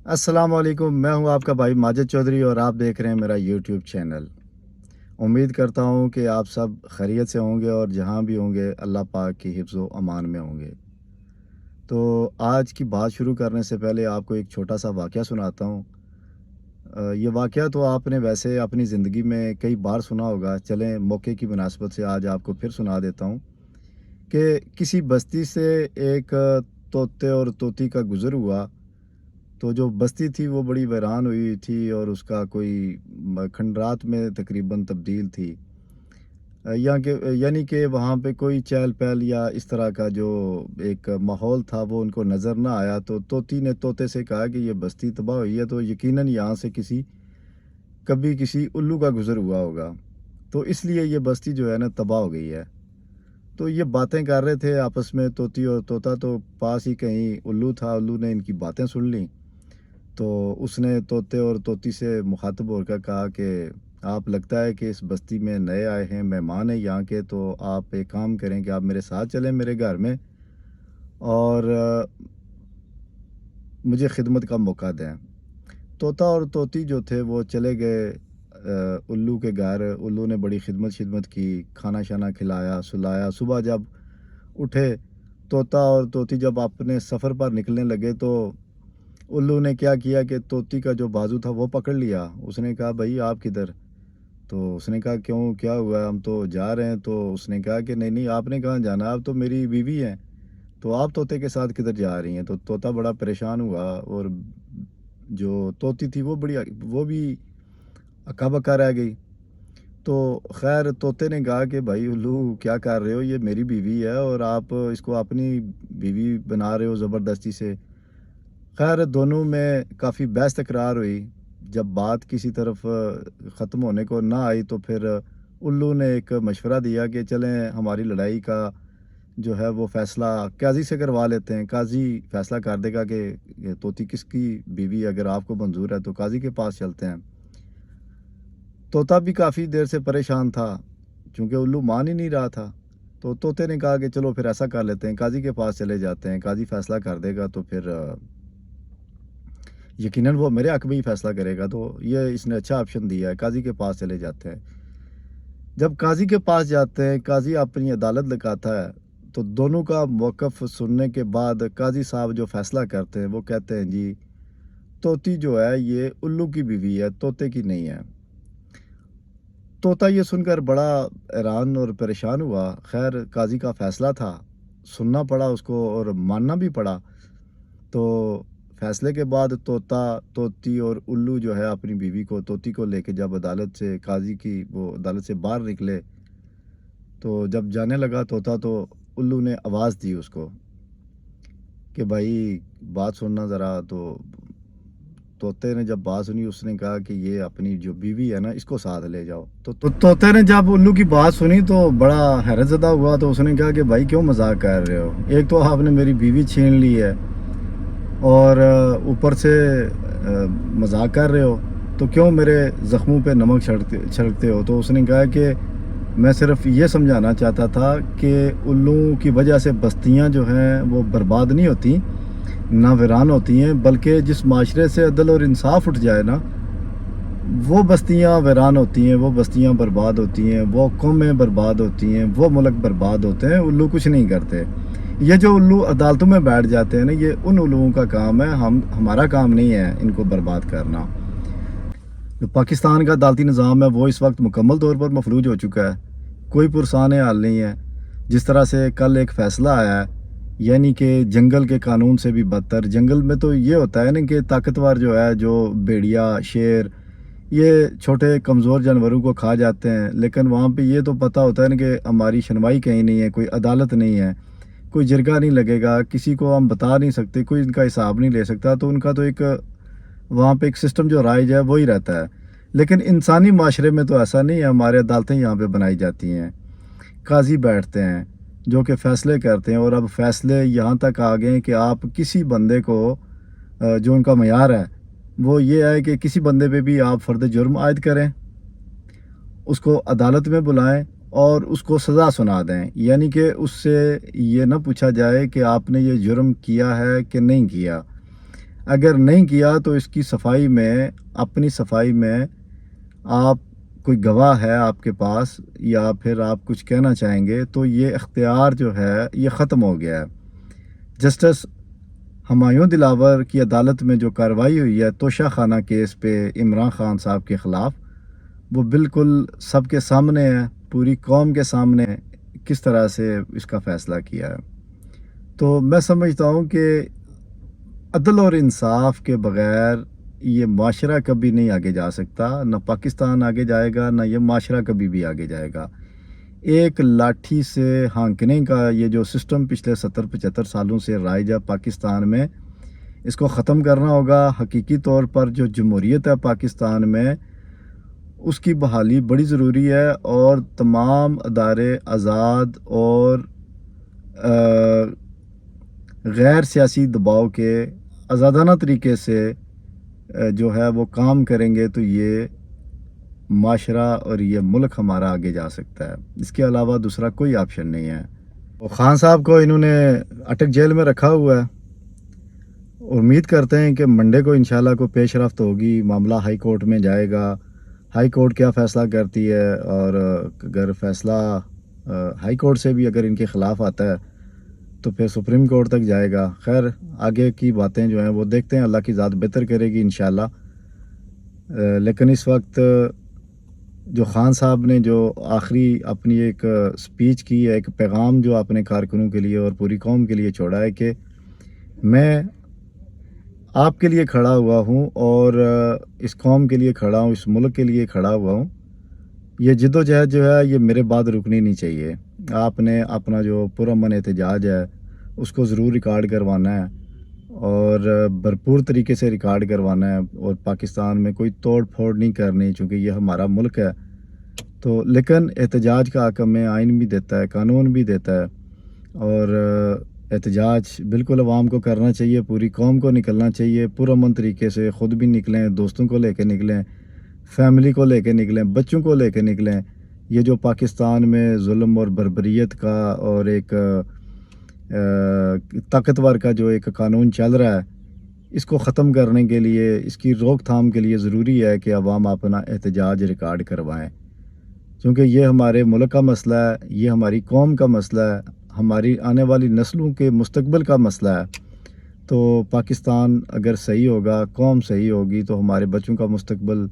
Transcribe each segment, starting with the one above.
अस्सलाम वालेकुम। मैं हूं आपका भाई माजिद चौधरी और आप देख रहे हैं मेरा यूट्यूब चैनल। उम्मीद करता हूं कि आप सब खैरियत से होंगे और जहां भी होंगे अल्लाह पाक की हिफ्ज़ व अमान में होंगे। तो आज की बात शुरू करने से पहले आपको एक छोटा सा वाक़या सुनाता हूं। ये वाक़या तो आपने वैसे अपनी ज़िंदगी में कई बार सुना होगा। चलें मौके की मुनासबत से आज आपको फिर सुना देता हूं कि किसी बस्ती से एक तोते और तोती का गुज़र हुआ। तो जो बस्ती थी वो बड़ी वीरान हुई थी और उसका कोई खंडरात में तकरीबन तब्दील थी। या कि यानी कि वहाँ पे कोई चहल-पहल या इस तरह का जो एक माहौल था वो उनको नज़र ना आया। तो तोती ने तोते से कहा कि ये बस्ती तबाह हुई है तो यकीनन यहाँ से कभी किसी उल्लू का गुज़र हुआ होगा। तो इसलिए ये बस्ती जो है ना तबाह हो गई है। तो ये बातें कर रहे थे आपस में तोती और तोता, तो पास ही कहीं उल्लू था। उल्लू ने इनकी बातें सुन ली। तो उसने तोते और तोती से मुखातिब होकर कहा कि आप लगता है कि इस बस्ती में नए आए हैं, मेहमान हैं यहाँ के, तो आप एक काम करें कि आप मेरे साथ चलें मेरे घर में और मुझे खिदमत का मौका दें। तोता और तोती जो थे वो चले गए उल्लू के घर। उल्लू ने बड़ी खिदमत शिदमत की, खाना शाना खिलाया सुलाया। सुबह जब उठे तोता और तोती जब अपने सफ़र पर निकलने लगे तो उल्लू ने क्या किया कि तोती का जो बाजू था वो पकड़ लिया। उसने कहा, भाई आप किधर? तो उसने कहा, क्यों क्या हुआ? हम तो जा रहे हैं। तो उसने कहा कि नहीं नहीं, आपने कहाँ जाना, आप तो मेरी बीवी हैं, तो आप तोते के साथ किधर जा रही हैं? तो तोता बड़ा परेशान हुआ और जो तोती थी वो भी अक्का बक्का रह गई। तो खैर तोते ने कहा कि भाई उल्लू क्या कर रहे हो, ये मेरी बीवी है और आप इसको अपनी बीवी बना रहे हो ज़बरदस्ती से। खैर दोनों में काफ़ी बहस तकरार हुई। जब बात किसी तरफ ख़त्म होने को ना आई तो फिर उल्लू ने एक मशवरा दिया कि चलें हमारी लड़ाई का जो है वो फ़ैसला काज़ी से करवा लेते हैं। काज़ी फ़ैसला कर देगा कि ये तोती किसकी बीवी है। अगर आपको मंजूर है तो काज़ी के पास चलते हैं। तोता भी काफ़ी देर से परेशान था चूँकि उल्लू मान ही नहीं रहा था। तो तोते ने कहा कि चलो फिर ऐसा कर लेते हैं, काज़ी के पास चले जाते हैं, काज़ी फ़ैसला कर देगा तो फिर यकीनन वो मेरे हक़ में ही फ़ैसला करेगा। तो ये इसने अच्छा ऑप्शन दिया है, काज़ी के पास चले जाते हैं। जब काज़ी के पास जाते हैं, काज़ी अपनी अदालत लगाता है। तो दोनों का मौक़िफ़ सुनने के बाद काज़ी साहब जो फ़ैसला करते हैं वो कहते हैं, जी तोती जो है ये उल्लू की बीवी है, तोते की नहीं है। तोता ये सुनकर बड़ा हैरान और परेशान हुआ। ख़ैर काज़ी का फ़ैसला था, सुनना पड़ा उसको और मानना भी पड़ा। तो फ़ैसले के बाद तोता, तोती और उल्लू जो है अपनी बीवी को, तोती को लेके जब अदालत से, काज़ी की वो अदालत से बाहर निकले, तो जब जाने लगा तोता तो उल्लू ने आवाज़ दी उसको कि भाई बात सुनना ज़रा। तो तोते ने जब बात सुनी उसने कहा कि ये अपनी जो बीवी है ना इसको साथ ले जाओ। तो तोते ने जब उल्लू की बात सुनी तो बड़ा हैरतज़दा हुआ। तो उसने कहा कि भाई क्यों मजाक कर रहे हो, एक तो आपने मेरी बीवी छीन ली है और ऊपर से मजाक कर रहे हो, तो क्यों मेरे ज़ख्मों पे नमक छिड़कते हो। तो उसने कहा कि मैं सिर्फ ये समझाना चाहता था कि उल्लू की वजह से बस्तियां जो हैं वो बर्बाद नहीं होती, ना वीरान होती हैं, बल्कि जिस माशरे से अदल और इंसाफ उठ जाए ना वो बस्तियां वीरान होती हैं, वो बस्तियां बर्बाद होती हैं, वो कौमें बर्बाद होती हैं, वो मुल्क बर्बाद होते हैं। उल्लू कुछ नहीं करते। ये जो उल्लू अदालतों में बैठ जाते हैं ना, ये उन उल्लुओं का काम है, हमारा काम नहीं है इनको बर्बाद करना। जो पाकिस्तान का अदालती निज़ाम है वो इस वक्त मुकम्मल तौर पर मफलूज हो चुका है, कोई पुरसान हाल नहीं है। जिस तरह से कल एक फ़ैसला आया है, यानी कि जंगल के कानून से भी बदतर। जंगल में तो ये होता है ना कि ताकतवर जो है, जो भेड़िया, शेर, ये छोटे कमज़ोर जानवरों को खा जाते हैं, लेकिन वहाँ पे ये तो पता होता है ना कि हमारी सुनवाई कहीं नहीं है, कोई अदालत नहीं है, कोई जरगा नहीं लगेगा, किसी को हम बता नहीं सकते, कोई इनका हिसाब नहीं ले सकता। तो उनका तो एक वहाँ पे एक सिस्टम जो राइज है वही रहता है। लेकिन इंसानी माशरे में तो ऐसा नहीं है। हमारे अदालतें यहाँ पे बनाई जाती हैं, काजी बैठते हैं जो कि फ़ैसले करते हैं। और अब फ़ैसले यहाँ तक आ गए हैं कि आप किसी बंदे को जो उनका मयार है वो ये है कि किसी बंदे पे भी आप फ़र्द जुर्म आयद करें, उसको अदालत में बुलाएं और उसको सज़ा सुना दें। यानी कि उससे ये ना पूछा जाए कि आपने ये जुर्म किया है कि नहीं किया। اگر نہیں کیا تو اس کی صفائی میں، اپنی صفائی میں آپ کوئی گواہ ہے آپ کے پاس یا پھر آپ کچھ کہنا چاہیں گے تو یہ اختیار جو ہے یہ ختم ہو گیا ہے۔ جسٹس ہمایوں دلاور کی عدالت میں جو کارروائی ہوئی ہے توشہ خانہ کیس پہ عمران خان صاحب کے خلاف، وہ بالکل سب کے سامنے ہے، پوری قوم کے سامنے کس طرح سے اس کا فیصلہ کیا ہے۔ تو میں سمجھتا ہوں کہ عدل اور انصاف کے بغیر یہ معاشرہ کبھی نہیں آگے جا سکتا، نہ پاکستان آگے جائے گا، نہ یہ معاشرہ کبھی بھی آگے جائے گا۔ ایک لاٹھی سے ہانکنے کا یہ جو سسٹم پچھلے 70-75 سالوں سے رائج ہے پاکستان میں، اس کو ختم کرنا ہوگا۔ حقیقی طور پر جو جمہوریت ہے پاکستان میں، اس کی بحالی بڑی ضروری ہے، اور تمام ادارے آزاد اور غیر سیاسی دباؤ کے آزادانہ طریقے سے جو ہے وہ کام کریں گے تو یہ معاشرہ اور یہ ملک ہمارا آگے جا سکتا ہے۔ اس کے علاوہ دوسرا کوئی آپشن نہیں ہے۔ اور خان صاحب کو انہوں نے اٹک جیل میں رکھا ہوا ہے۔ امید کرتے ہیں کہ منڈے کو انشاءاللہ کو پیش رفت ہوگی، معاملہ ہائی کورٹ میں جائے گا، ہائی کورٹ کیا فیصلہ کرتی ہے، اور اگر فیصلہ ہائی کورٹ سے بھی اگر ان کے خلاف آتا ہے تو پھر سپریم کورٹ تک جائے گا۔ خیر آگے کی باتیں جو ہیں وہ دیکھتے ہیں، اللہ کی ذات بہتر کرے گی انشاءاللہ۔ لیکن اس وقت جو خان صاحب نے جو آخری اپنی ایک سپیچ کی ہے، ایک پیغام جو اپنے کارکنوں کے لیے اور پوری قوم کے لیے چھوڑا ہے کہ میں آپ کے لیے کھڑا ہوا ہوں اور اس قوم کے لیے کھڑا ہوں، اس ملک کے لیے کھڑا ہوا ہوں، یہ جد و جہد جو ہے یہ میرے بعد رکنی نہیں چاہیے۔ آپ نے اپنا جو پرامن احتجاج ہے اس کو ضرور ریکارڈ کروانا ہے، اور بھرپور طریقے سے ریکارڈ کروانا ہے، اور پاکستان میں کوئی توڑ پھوڑ نہیں کرنی، چونکہ یہ ہمارا ملک ہے۔ تو لیکن احتجاج کا حق ہمیں آئین بھی دیتا ہے، قانون بھی دیتا ہے، اور احتجاج بالکل عوام کو کرنا چاہیے، پوری قوم کو نکلنا چاہیے پرامن طریقے سے، خود بھی نکلیں، دوستوں کو لے کے نکلیں، فیملی کو لے کے نکلیں، بچوں کو لے کے نکلیں۔ یہ جو پاکستان میں ظلم اور بربریت کا اور ایک طاقتور کا جو ایک قانون چل رہا ہے، اس کو ختم کرنے کے لیے، اس کی روک تھام کے لیے ضروری ہے کہ عوام اپنا احتجاج ریکارڈ کروائیں، کیونکہ یہ ہمارے ملک کا مسئلہ ہے، یہ ہماری قوم کا مسئلہ ہے، ہماری آنے والی نسلوں کے مستقبل کا مسئلہ ہے۔ تو پاکستان اگر صحیح ہوگا، قوم صحیح ہوگی، تو ہمارے بچوں کا مستقبل،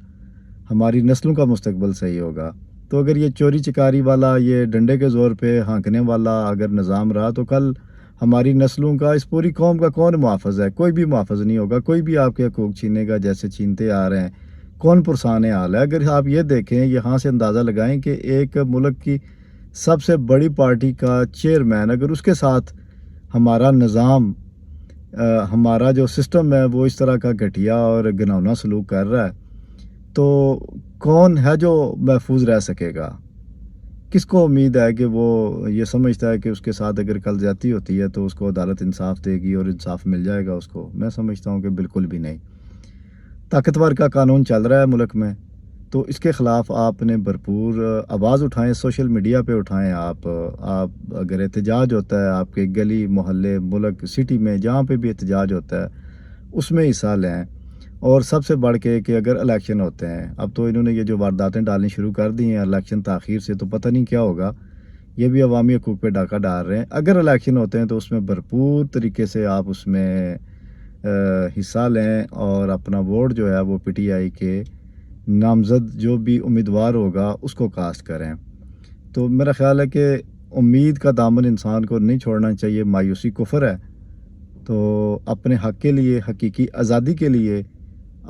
ہماری نسلوں کا مستقبل صحیح ہوگا۔ تو اگر یہ چوری چکاری والا، یہ ڈنڈے کے زور پہ ہانکنے والا اگر نظام رہا تو کل ہماری نسلوں کا، اس پوری قوم کا کون محافظ ہے؟ کوئی بھی محافظ نہیں ہوگا، کوئی بھی آپ کے حقوق چھینے گا جیسے چھینتے آ رہے ہیں۔ کون پرسان حال ہے؟ اگر آپ یہ دیکھیں، یہاں سے اندازہ لگائیں کہ ایک ملک کی سب سے بڑی پارٹی کا چیئرمین، اگر اس کے ساتھ ہمارا نظام، ہمارا جو سسٹم ہے وہ اس طرح کا گھٹیا اور گھناؤنا سلوک کر رہا ہے، تو کون ہے جو محفوظ رہ سکے گا؟ کس کو امید ہے کہ وہ یہ سمجھتا ہے کہ اس کے ساتھ اگر کل زیادتی ہوتی ہے تو اس کو عدالت انصاف دے گی اور انصاف مل جائے گا اس کو؟ میں سمجھتا ہوں کہ بالکل بھی نہیں۔ طاقتور کا قانون چل رہا ہے ملک میں، تو اس کے خلاف آپ نے بھرپور آواز اٹھائیں، سوشل میڈیا پہ اٹھائیں۔ آپ اگر احتجاج ہوتا ہے آپ کے گلی محلے ملک سٹی میں جہاں پہ بھی احتجاج ہوتا ہے اس میں حصہ لیں، اور سب سے بڑھ کے کہ اگر الیکشن ہوتے ہیں، اب تو انہوں نے یہ جو وارداتیں ڈالنی شروع کر دی ہیں الیکشن تاخیر سے، تو پتہ نہیں کیا ہوگا، یہ بھی عوامی حقوق پہ ڈاکہ ڈال رہے ہیں۔ اگر الیکشن ہوتے ہیں تو اس میں بھرپور طریقے سے آپ اس میں حصہ لیں، اور اپنا ووٹ جو ہے وہ پی ٹی آئی کے نامزد جو بھی امیدوار ہوگا اس کو کاسٹ کریں۔ تو میرا خیال ہے کہ امید کا دامن انسان کو نہیں چھوڑنا چاہیے، مایوسی کفر ہے۔ تو اپنے حق کے لیے، حقیقی آزادی کے لیے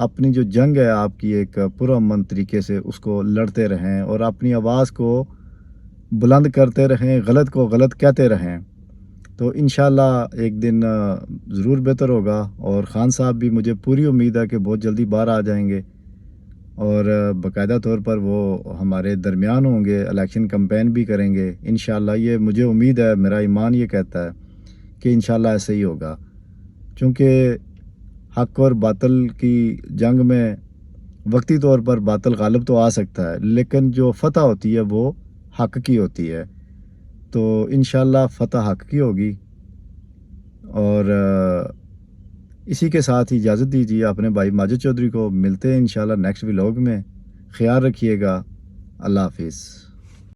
اپنی جو جنگ ہے آپ کی ایک پرامن طریقے سے اس کو لڑتے رہیں، اور اپنی آواز کو بلند کرتے رہیں، غلط کو غلط کہتے رہیں، تو انشاءاللہ ایک دن ضرور بہتر ہوگا۔ اور خان صاحب بھی مجھے پوری امید ہے کہ بہت جلدی باہر آ جائیں گے، اور باقاعدہ طور پر وہ ہمارے درمیان ہوں گے، الیکشن کمپین بھی کریں گے انشاءاللہ۔ یہ مجھے امید ہے، میرا ایمان یہ کہتا ہے کہ انشاءاللہ ایسے ہی ہوگا، چونکہ حق اور باطل کی جنگ میں وقتی طور پر باطل غالب تو آ سکتا ہے، لیکن جو فتح ہوتی ہے وہ حق کی ہوتی ہے۔ تو انشاءاللہ فتح حق کی ہوگی، اور اسی کے ساتھ اجازت دیجیے اپنے بھائی ماجد چودھری کو، ملتے ہیں انشاءاللہ نیکسٹ ولاگ میں، خیال رکھیے گا، اللہ حافظ۔